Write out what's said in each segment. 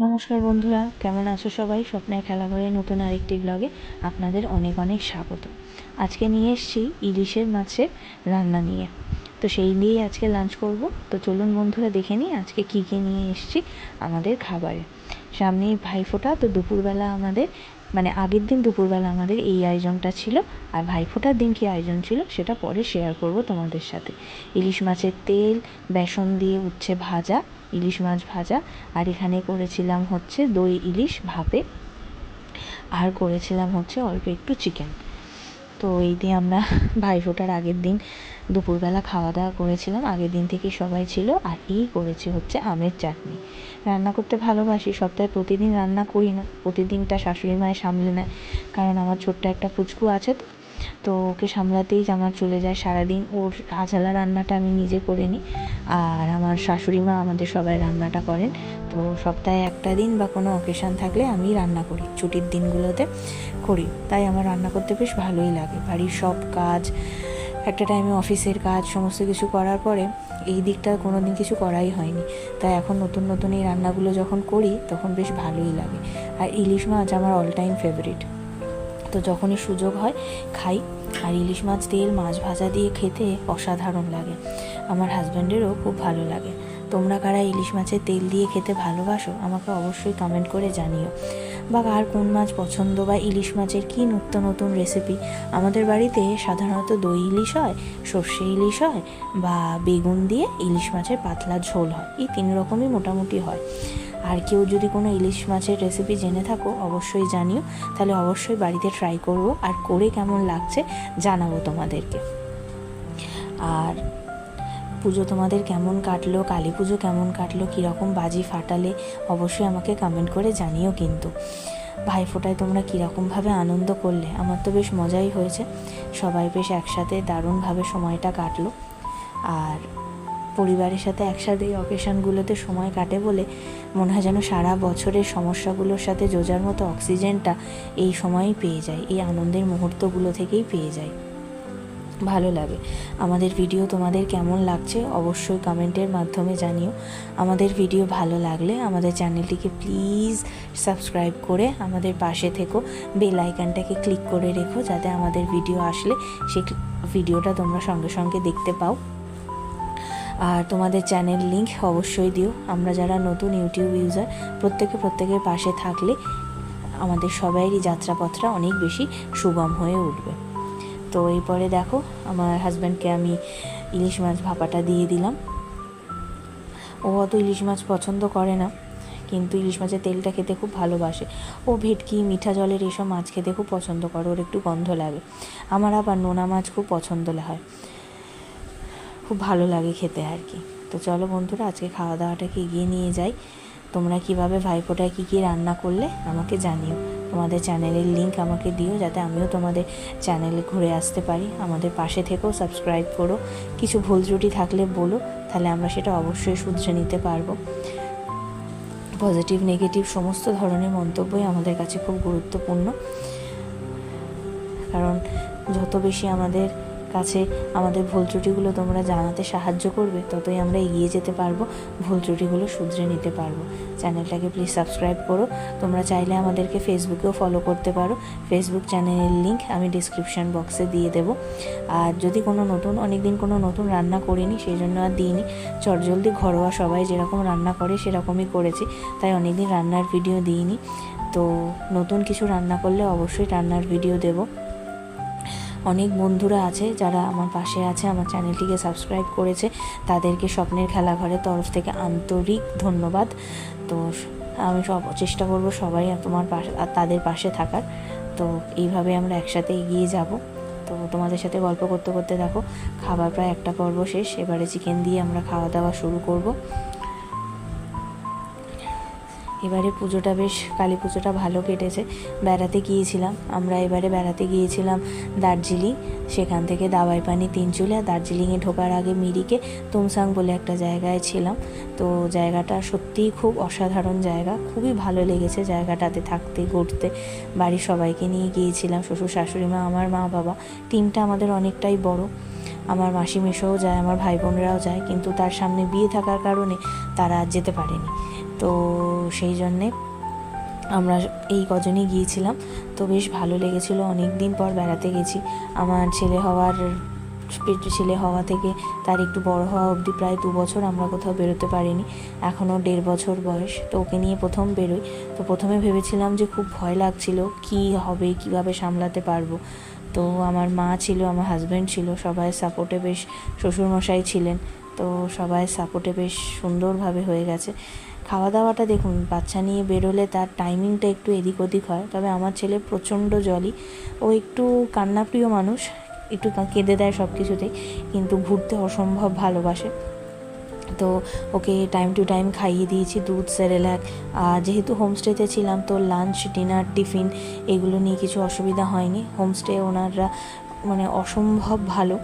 নমস্কার বন্ধুরা, কেমন আছো সবাই? স্বপ্নের খেলাঘরে নতুন আরেকটি ব্লগে আপনাদের অনেক অনেক স্বাগত। আজকে নিয়ে এসেছি ইলিশের মাছের রান্না নিয়ে। তো সেই নিয়েই আজকে লাঞ্চ করব। তো চলুন বন্ধুরা দেখে নিই আজকে কী কী নিয়ে এসেছি আমাদের খাবারে। সামনেই ভাইফোঁটা, তো দুপুরবেলা আমাদের আগের দিন দুপুরবেলা আমাদের এই আয়োজনটা ছিল। আর ভাইফোঁটার দিন কী আয়োজন ছিল সেটা পরে শেয়ার করব তোমাদের সাথে। ইলিশ মাছের তেল, বেসন দিয়ে উচ্ছে ভাজা, ইলিশ মাছ ভাজা, আর এখানে করেছিলাম হচ্ছে দই ইলিশ ভাপে, আর করেছিলাম হচ্ছে অল্প একটু চিকেন। তো এই দিয়ে আমরা ভাইফোঁটার আগের দিন দুপুরবেলা খাওয়া দাওয়া করেছিলাম। আগের দিন থেকে সবাই ছিল। আর এই করেছি হচ্ছে আমের চাটনি। রান্না করতে ভালোবাসি, সপ্তাহে প্রতিদিন রান্না করি না, প্রতিদিনটা শাশুড়ি মায়ের সামলে নেয়। কারণ আমার ছোট্ট একটা পুচকু আছে, তো ওকে সামলাতেই আমার চলে যায় সারাদিন। ওর আঝালা রান্নাটা আমি নিজে করে নিই, আর আমার শাশুড়ি মা আমাদের সবাই রান্নাটা করেন। তো সপ্তাহে একটা দিন বা কোনো অকেশান থাকলে আমি রান্না করি, ছুটির দিনগুলোতে করি। তাই আমার রান্না করতে বেশ ভালোই লাগে। বাড়ির সব কাজ, একটা টাইমে অফিসের কাজ সমস্ত কিছু করার পরে এই দিকটা কোনো দিন কিছু করাই হয়নি। তাই এখন নতুন নতুন এই রান্নাগুলো যখন করি তখন বেশ ভালোই লাগে। আর ইলিশ মাছ আমার অল টাইম ফেভারিট। তো যখনই সুযোগ হয় খাই। আর ইলিশ মাছ তেল মাছ ভাজা দিয়ে খেতে অসাধারণ লাগে। আমার হাজব্যান্ডেরও খুব ভালো লাগে। তোমরা কারা ইলিশ মাছের তেল দিয়ে খেতে ভালোবাসো আমাকে অবশ্যই কমেন্ট করে জানিও। বা আর কোন মাছ পছন্দ, বা ইলিশ মাছের কী নিত্য নতুন রেসিপি। আমাদের বাড়িতে সাধারণত দই ইলিশ হয়, সর্ষে ইলিশ হয়, বা বেগুন দিয়ে ইলিশ মাছের পাতলা ঝোল হয়। এই 3 রকমই মোটামুটি হয়। আর কেউ যদি কোনো ইলিশ মাছের রেসিপি জেনে থাকো অবশ্যই জানিও, তাহলে অবশ্যই বাড়িতে ট্রাই করব, আর করে কেমন লাগছে জানাবো তোমাদেরকে। আর পুজো তোমাদের কেমন কাটলো, কালী পুজো কেমন কাটলো, কীরকম বাজি ফাটালে অবশ্যই আমাকে কমেন্ট করে জানিও। কিন্তু ভাইফোঁটায় তোমরা কীরকমভাবে আনন্দ করলে? আমার তো বেশ মজাই হয়েছে, সবাই বেশ একসাথে দারুণভাবে সময়টা কাটলো। আর পরিবারের সাথে একসাথে এই অকেশানগুলোতে সময় কাটে বলে মনে হয় যেন সারা বছরের সমস্যাগুলোর সাথে যোজার মতো অক্সিজেনটা এই সময়ই পেয়ে যায়, এই আনন্দের মুহূর্তগুলো থেকেই পেয়ে যায়। ভালো লাগে। আমাদের ভিডিও তোমাদের কেমন লাগছে অবশ্যই কমেন্টের মাধ্যমে জানিও। আমাদের ভিডিও ভালো লাগলে আমাদের চ্যানেলটিকে প্লিজ সাবস্ক্রাইব করে আমাদের পাশে থেকো। বেল আইকনটাকে ক্লিক করে রেখো, যাতে আমাদের ভিডিও আসলে সেই ভিডিওটা তোমরা সঙ্গে সঙ্গে দেখতে পাও। আর তোমাদের চ্যানেল লিঙ্ক অবশ্যই দিও। আমরা যারা নতুন ইউটিউব ইউজার, প্রত্যেকের পাশে থাকলে আমাদের সবাইয়েরই যাত্রাপথটা অনেক বেশি সুগম হয়ে উঠবে। তো এরপরে দেখো আমার হাজব্যান্ডকে আমি ইলিশ মাছ ভাপাটা দিয়ে দিলাম। ও অত ইলিশ মাছ পছন্দ করে না, কিন্তু ইলিশ মাছের তেলটা খেতে খুব ভালোবাসে। ও ভেটকি, মিঠা জলের এসব মাছ খেতে খুব পছন্দ করে, ওর একটু গন্ধ লাগে। আমার আবার নোনা মাছ খুব পছন্দ হয়, খুব ভালো লাগে খেতে আর কি। তো চলো বন্ধুরা আজকে খাওয়া দাওয়াটাকে এগিয়ে নিয়ে যাই। তোমরা কিভাবে ভাইফোঁটায় কী কী রান্না করলে আমাকে জানিও। তোমাদের চ্যানেলের লিঙ্ক আমাকে দিও, যাতে আমিও তোমাদের চ্যানেলে ঘুরে আসতে পারি। আমাদের পাশে থেকেও সাবস্ক্রাইব করো। কিছু ভুল ত্রুটি থাকলে বলো, তাহলে আমরা সেটা অবশ্যই শুধরে নিতে পারবো। পজিটিভ নেগেটিভ সমস্ত ধরনের মন্তব্যই আমাদের কাছে খুব গুরুত্বপূর্ণ, কারণ যত বেশি আমাদের কাছে আমাদের ভুল ত্রুটিগুলো তোমরা জানাতে সাহায্য করবে, ততই আমরা এগিয়ে যেতে পারবো, ভুল ত্রুটিগুলো শুধরে নিতে পারবো। চ্যানেলটাকে প্লিজ সাবস্ক্রাইব করো। তোমরা চাইলে আমাদেরকে ফেসবুকেও ফলো করতে পারো। ফেসবুক চ্যানেলের লিঙ্ক আমি ডিসক্রিপশান বক্সে দিয়ে দেবো। আর যদি অনেকদিন কোনো নতুন রান্না করিনি, সেই জন্য আর দিইনি। চটজলদি ঘরোয়া সবাই যেরকম রান্না করে সেরকমই করেছি, তাই অনেকদিন রান্নার ভিডিও দিইনি। তো নতুন কিছু রান্না করলে অবশ্যই রান্নার ভিডিও দেবো। অনেক বন্ধুরা আছে যারা আমার পাশে আছে, আমার চ্যানেলটিকে সাবস্ক্রাইব করেছে, তাদেরকে স্বপ্নের খেলাঘরের তরফ থেকে আন্তরিক ধন্যবাদ। তো আমি চেষ্টা করব সবাই তোমার পাশে আর তাদের পাশে থাকার। তো এইভাবে আমরা একসাথে এগিয়ে যাব। তো তোমাদের সাথে গল্প করতে করতে দেখো খাবার প্রায় একটা পর্ব শেষ। এবারে চিকেন দিয়ে আমরা খাওয়া দাওয়া শুরু করব। এবারে পুজোটা বেশ, কালী পুজোটা ভালো কেটেছে। বেড়াতে গিয়েছিলাম আমরা, এবারে বেড়াতে গিয়েছিলাম দার্জিলিং। সেখান থেকে দাওয়াই পানি, তিনচুলিয়া। দার্জিলিংয়ে ঢোকার আগে মিরিকে তুমসাং বলে একটা জায়গায় ছিলাম। তো জায়গাটা সত্যিই খুব অসাধারণ জায়গা, খুবই ভালো লেগেছে জায়গাটাতে থাকতে, ঘুরতে। বাড়ির সবাইকে নিয়ে গিয়েছিলাম, শ্বশুর শাশুড়ি মা, আমার মা বাবা। টিমটা আমাদের অনেকটাই বড়। আমার মাসি মেশোও যায়, আমার ভাই বোনরাও যায়, কিন্তু তার সামনে বিয়ে থাকার কারণে তারা যেতে পারেনি। তো সেই জন্যে আমরা এই কজনই গিয়েছিলাম। তো বেশ ভালো লেগেছিলো, অনেক দিন পর বেড়াতে গেছি। আমার ছেলে হওয়া থেকে তার একটু বড় হওয়া অবধি প্রায় 2 বছর আমরা কোথাও বেরোতে পারিনি। এখনও 1.5 বছর বয়স। তো ওকে নিয়ে প্রথম বেরোই। তো প্রথমে ভেবেছিলাম যে খুব ভয় লাগছিল, কী হবে, কীভাবে সামলাতে পারবো। তো আমার মা ছিল, আমার হাজব্যান্ড ছিল, সবাই সাপোর্টে, বেশ শ্বশুরমশাই ছিলেন, তো সবাই সাপোর্টে বেশ সুন্দরভাবে হয়ে গেছে। খাওয়া দাওয়াটা দেখুন, বাচ্চা নিয়ে বেরোলে তার টাইমিংটা একটু এদিক ওদিক হয়। তবে আমার ছেলে প্রচণ্ড জলি, ও একটু কান্নাপ্রিয় মানুষ, একটু কেঁদে দেয় সব কিছুতেই, কিন্তু ঘুরতে অসম্ভব ভালোবাসে। তো ওকে টাইম টু টাইম খাইয়ে দিয়েছি দুধ, সেরেল্যাক। আর যেহেতু হোমস্টেতে ছিলাম, তো লাঞ্চ, ডিনার, টিফিন এগুলো নিয়ে কিছু অসুবিধা হয়নি। হোমস্টে ওনারা মানে অসম্ভব ভালো,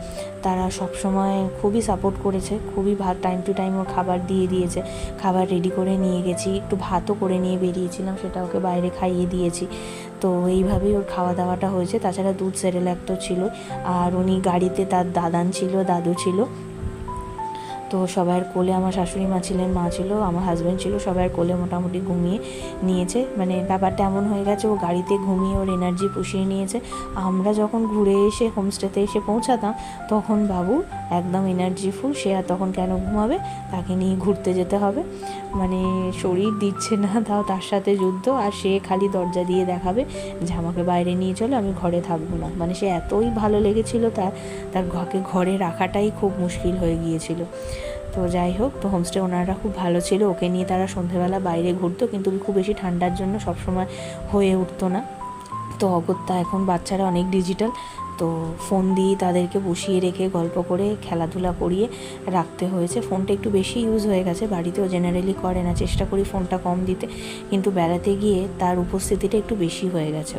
তারা সবসময় খুবই সাপোর্ট করেছে, খুবই টাইম টু টাইম ওর খাবার দিয়ে দিয়েছে। খাবার রেডি করে নিয়ে গেছি, একটু ভাতও করে নিয়ে বেরিয়েছিলাম, সেটা ওকে বাইরে খাইয়ে দিয়েছি। তো এইভাবেই ওর খাওয়া দাওয়াটা হয়েছে। তাছাড়া দুধ, সেরেল্যাক তো ছিল। আর উনি গাড়িতে, তার দাদান ছিল, দাদু ছিল, তো সবার কোলে আমার শাশুড়ি মা ছিলেন, মা ছিল, আমার হাজব্যান্ড ছিল, সবার কোলে মোটামুটি ঘুমিয়ে নিয়েছে। মানে ব্যাপারটা এমন হয়ে গেছে, ও গাড়িতে ঘুমিয়ে ওর এনার্জি পুষিয়ে নিয়েছে। আমরা যখন ঘুরে এসে হোমস্টেতে এসে পৌঁছাতাম, তখন বাবু একদম এনার্জি ফুল, সে আর তখন কেন ঘুমাবে, তাকে নিয়ে ঘুরতে যেতে হবে। মানে শরীর দিচ্ছে না, তাও তার সাথে যুদ্ধ। আর সে খালি দরজা দিয়ে দেখাবে যে আমাকে বাইরে নিয়ে চলো, আমি ঘরে থাকবো না। মানে সে এতই ভালো লেগেছিলো, তার ঘরে রাখাটাই খুব মুশকিল হয়ে গিয়েছিল। তো যাই হোক, তো হোমস্টে ওনারা খুব ভালো ছিল। ওকে নিয়ে তারা সন্ধেবেলা বাইরে ঘুরতো, কিন্তু খুব বেশি ঠান্ডার জন্য সবসময় হয়ে উঠতো না। তো অগত্যা এখন বাচ্চারা অনেক ডিজিটাল, তো ফোন দিয়ে তাদেরকে বসিয়ে রেখে গল্প করে খেলাধুলা করিয়ে রাখতে হয়েছে। ফোনটা একটু বেশি ইউজ হয়ে গেছে, বাড়িতেও জেনারেলি করে না, চেষ্টা করি ফোনটা কম দিতে, কিন্তু বেড়াতে গিয়ে তার উপস্থিতিটা একটু বেশি হয়ে গেছে।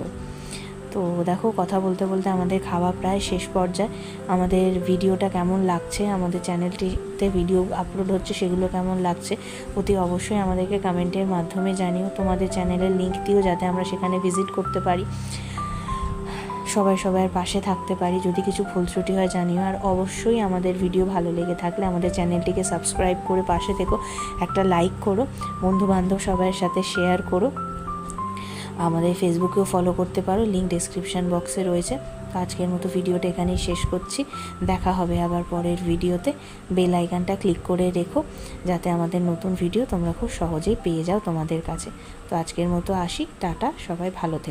তো দেখো, কথা বলতে বলতে আমাদের খাওয়া প্রায় শেষ পর্যায়ে। আমাদের ভিডিওটা কেমন লাগছে, আমাদের চ্যানেলটিতে ভিডিও আপলোড হচ্ছে সেগুলো কেমন লাগছে, অতি অবশ্যই আমাদেরকে কমেন্টের মাধ্যমে জানিও। তোমাদের চ্যানেলের লিঙ্ক দিও, যাতে আমরা সেখানে ভিজিট করতে পারি, সবাইয়ের পাশে থাকতে পারি। যদি কিছু ভুল ত্রুটি হয় জানিও। আর অবশ্যই আমাদের ভিডিও ভালো লেগে থাকলে আমাদের চ্যানেলটিকে সাবস্ক্রাইব করে পাশে থেকো, একটা লাইক করো, বন্ধুবান্ধব সবাইয়ের সাথে শেয়ার করো। আমাদের ফেসবুকেও ফলো করতে পারো, লিঙ্ক ডেসক্রিপশান বক্সে রয়েছে। তো আজকের মতো ভিডিওটা এখানেই শেষ করছি। দেখা হবে আবার পরের ভিডিওতে। বেল আইকনটা ক্লিক করে রেখো, যাতে আমাদের নতুন ভিডিও তোমরা খুব সহজেই পেয়ে যাও তোমাদের কাছে। তো আজকের মতো আসি, টাটা, সবাই ভালো থেকো।